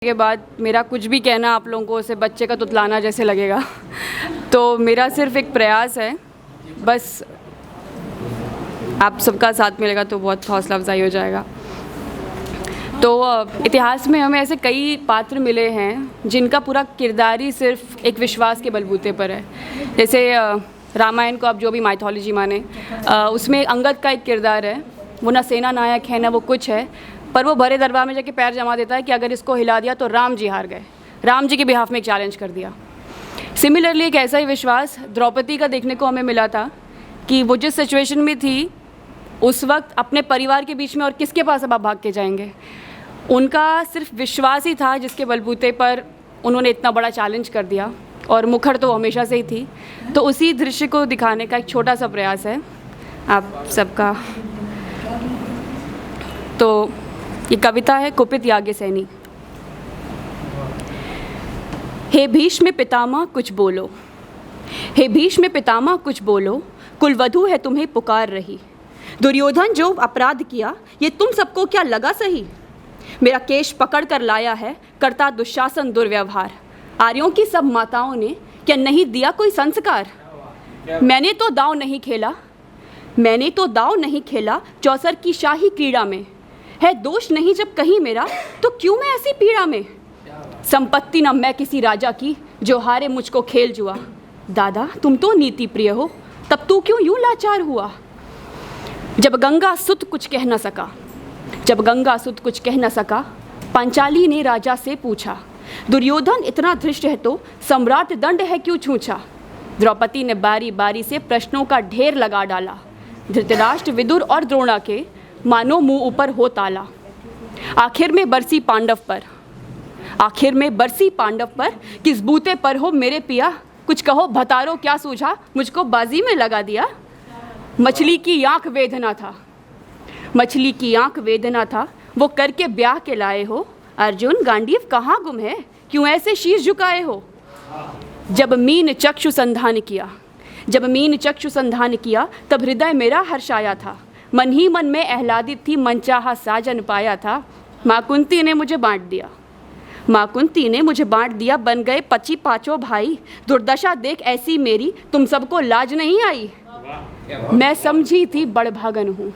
के बाद मेरा कुछ भी कहना आप लोगों को उसे बच्चे का तुतलाना जैसे लगेगा। तो मेरा सिर्फ एक प्रयास है, बस आप सबका साथ मिलेगा तो बहुत हौसला अफजाई हो जाएगा। तो इतिहास में हमें ऐसे कई पात्र मिले हैं जिनका पूरा किरदार ही सिर्फ एक विश्वास के बलबूते पर है। जैसे रामायण को आप जो भी माइथोलॉजी माने, उसमें अंगद का एक किरदार है, वो ना सेना नायक है ना वो कुछ है, पर वो भरे दरबार में जाके पैर जमा देता है कि अगर इसको हिला दिया तो राम जी हार गए। राम जी के बिहाफ में एक चैलेंज कर दिया। सिमिलरली एक ऐसा ही विश्वास द्रौपदी का देखने को हमें मिला था कि वो जिस सिचुएशन में थी उस वक्त अपने परिवार के बीच में और किसके पास अब आप भाग के जाएंगे, उनका सिर्फ विश्वास ही था जिसके बलबूते पर उन्होंने इतना बड़ा चैलेंज कर दिया। और मुखर तो हमेशा से ही थी। तो उसी दृश्य को दिखाने का एक छोटा सा प्रयास है आप सबका। तो ये कविता है कुपित याज्ञसेनी। हे भीष्म पितामह कुछ बोलो, हे भीष्म पितामह कुछ बोलो, कुलवधू है तुम्हें पुकार रही। दुर्योधन जो अपराध किया ये तुम सबको क्या लगा सही। मेरा केश पकड़ कर लाया है करता दुशासन दुर्व्यवहार। आर्यों की सब माताओं ने क्या नहीं दिया कोई संस्कार। मैंने तो दांव नहीं खेला, मैंने तो दांव नहीं खेला चौसर की शाही क्रीड़ा में। है दोष नहीं जब कहीं मेरा तो क्यों मैं ऐसी पीड़ा में। संपत्ति न मैं किसी राजा की जो हारे मुझको खेल जुआ। दादा तुम तो नीति प्रिय हो तब तू क्यों यूं लाचार हुआ। जब गंगा सुत कुछ कह न सका, जब गंगा सुत कुछ कह न सका, पांचाली ने राजा से पूछा। दुर्योधन इतना धृष्ट है तो सम्राट दंड है क्यों छूछा। द्रौपदी ने बारी बारी से प्रश्नों का ढेर लगा डाला। धृतराष्ट्र विदुर और द्रोणा के मानो मुंह ऊपर हो ताला। आखिर में बरसी पांडव पर, आखिर में बरसी पांडव पर, किस बूते पर हो मेरे पिया। कुछ कहो भतारो क्या सूझा, मुझको बाजी में लगा दिया। मछली की आंख वेदना था, मछली की आंख वेदना था, वो करके ब्याह के लाए हो। अर्जुन गांडीव कहाँ गुम है, क्यों ऐसे शीश झुकाए हो। जब मीन चक्षु संधान किया, जब मीन चक्षु संधान किया, तब हृदय मेरा हर्षाया था। मन ही मन में आह्लादित थी, मनचाहा साजन पाया था। माँ कुंती ने मुझे बांट दिया, माँ कुंती ने मुझे बांट दिया, बन गए पची पांचों भाई। दुर्दशा देख ऐसी मेरी, तुम सबको लाज नहीं आई। मैं समझी थी बड़भागन हूँ,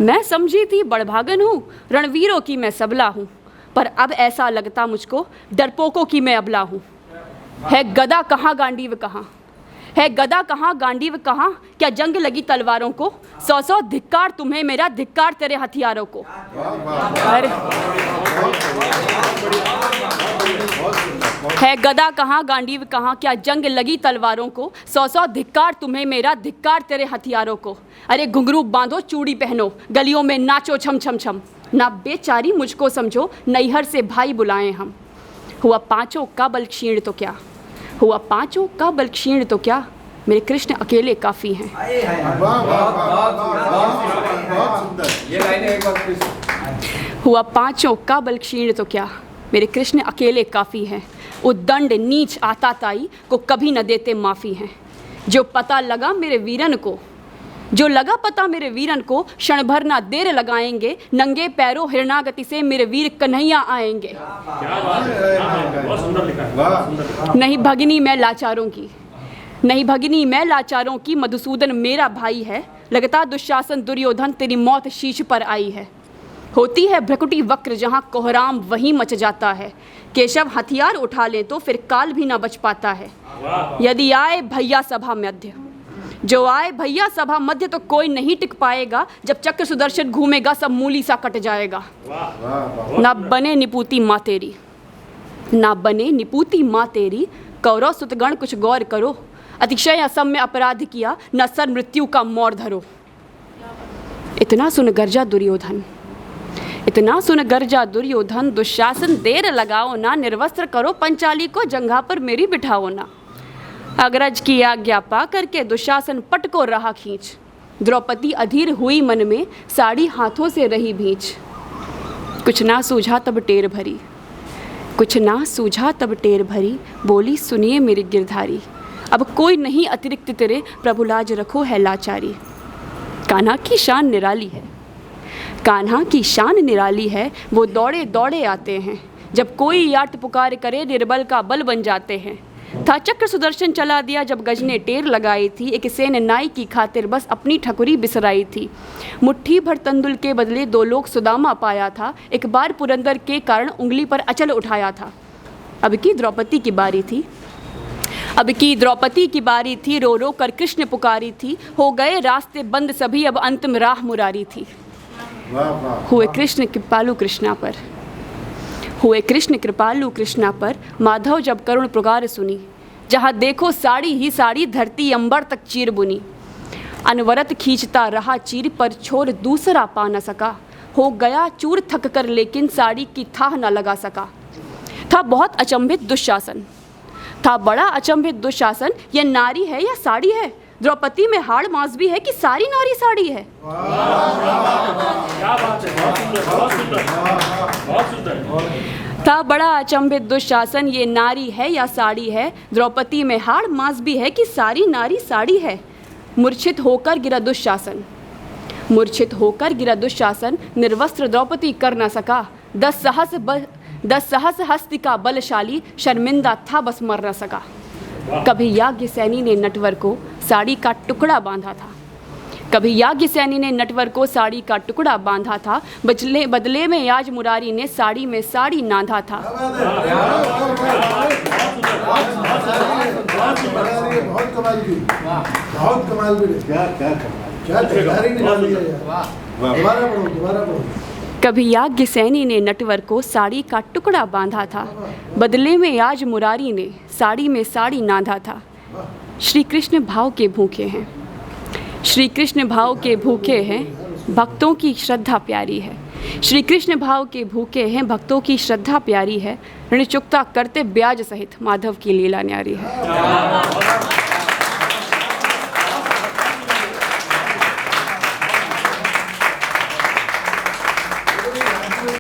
मैं समझी थी बड़भागन हूँ, रणवीरों की मैं सबला हूँ। पर अब ऐसा लगता मुझको डरपोकों की मैं अबला हूँ। है गदा कहाँ गांडीव कहाँ, है गदा कहाँ गांडीव कहाँ, क्या जंग लगी तलवारों को। 100 धिक्कार तुम्हें मेरा, धिक्कार तेरे हथियारों को। है गदा कहाँ गांडीव कहाँ, क्या जंग लगी तलवारों को। 100 धिक्कार तुम्हें मेरा, धिक्कार तेरे हथियारों को। अरे घुंघरू बांधो चूड़ी पहनो, गलियों में नाचो छम छम छम। ना बेचारी मुझको समझो, नैहर से भाई बुलाएं हम। हुआ पांचों का बल क्षीण तो क्या, हुआ पांचों का बल क्षीण तो क्या, मेरे कृष्ण अकेले काफ़ी हैं। हुआ पांचों का बल क्षीण तो क्या, मेरे कृष्ण अकेले काफ़ी हैं। उद्दंड नीच आता ताई को कभी न देते माफ़ी हैं। जो पता लगा मेरे वीरन को, जो लगा पता मेरे वीरन को, क्षण भर ना देर लगाएंगे। नंगे पैरों हिरणागति से मेरे वीर कन्हैया आएंगे। नहीं भगिनी मैं लाचारों की, नहीं भगिनी मैं लाचारों की, मधुसूदन मेरा भाई है। लगता दुशासन दुर्योधन तेरी मौत शीश पर आई है। होती है भ्रकुटी वक्र जहाँ कोहराम वहीं मच जाता है। केशव हथियार उठा ले तो फिर काल भी ना बच पाता है। यदि आए भैया सभा मध्य, जो आए भैया सभा मध्य, तो कोई नहीं टिक पाएगा। जब चक्र सुदर्शन घूमेगा सब मूली सा कट जाएगा। ना बने निपूती माँ तेरी, ना बने निपूती माँ तेरी, कौरव सुतगण कुछ गौर करो। अतिशय असम्य अपराध किया, न सर मृत्यु का मोर धरो। इतना सुन गर्जा दुर्योधन, इतना सुन गर्जा दुर्योधन, दुशासन देर लगाओ ना। निर्वस्त्र करो पंचाली को, जंघा पर मेरी बिठाओ ना। अग्रज की आज्ञा पा करके दुशासन पट को रहा खींच। द्रौपदी अधीर हुई मन में, साड़ी हाथों से रही भींच। कुछ ना सूझा तब टेर भरी, कुछ ना सूझा तब टेर भरी, बोली सुनिए मेरी गिरधारी। अब कोई नहीं अतिरिक्त तेरे, प्रभु लाज रखो है लाचारी। कान्हा की शान निराली है, कान्हा की शान निराली है। वो दौड़े दौड़े आते हैं, जब कोई आर्त पुकार करे निर्बल का बल बन जाते हैं। था चक्र सुदर्शन चला दिया जब गज ने टेर लगाई थी, एक सेन नाई की खातिर बस अपनी ठकुरी बिसराई थी। मुट्ठी भर तंदुल के बदले 2 लोग सुदामा पाया था, एक बार पुरंदर के कारण उंगली पर अचल उठाया था। अब की द्रौपदी की बारी थी, अब की द्रौपदी की बारी थी, रो रो कर कृष्ण पुकारी थी, हो गए रास्ते बंद सभी अब अंतिम राह मुरारी थी। हुए कृष्ण कृपालु कृष्णा पर, हुए कृष्ण कृपालु कृष्णा पर, माधव जब करुण पुकार सुनी, जहाँ देखो साड़ी ही साड़ी धरती अंबर तक चीर बुनी। अनवरत खींचता रहा चीर पर छोर दूसरा पा न सका, हो गया चूर थक कर लेकिन साड़ी की थाह न लगा सका। था बहुत अचंभित दुशासन, था बड़ा अचंभित दुशासन, ये नारी है या साड़ी है? द्रौपदी में हाड़ मांस भी है कि सारी नारी साड़ी है? था बड़ा अचंभित दुशासन, ये नारी है या साड़ी है? द्रौपदी में हाड़ मांस भी है कि सारी नारी साड़ी है? मूर्छित होकर गिरा दुशासन, मूर्छित होकर गिरा दुशासन, निर्वस्त्र द्रौपदी कर न सका। 10 सहस्र हस्ती का बलशाली, शर्मिंदा था बस मर न सका। कभी याज्ञ सैनी ने नटवर को साड़ी का टुकड़ा बांधा था, कभी याज्ञ सैनी ने नटवर को साड़ी का टुकड़ा बांधा था, बदले में आज मुरारी ने साड़ी में साड़ी नांधा था। बहुत कमाल की, बहुत कमाल की, क्या दोबारा पढ़ो। कभी याज्ञ सैनी ने नटवर को साड़ी का टुकड़ा बांधा था, बदले में आज मुरारी ने साड़ी में साड़ी नांधा था। श्री कृष्ण भाव के भूखे हैं, श्री कृष्ण भाव के भूखे हैं, भक्तों की श्रद्धा प्यारी है। श्री कृष्ण भाव के भूखे हैं, भक्तों की श्रद्धा प्यारी है। ऋण चुकता करते ब्याज सहित, माधव की लीला न्यारी है।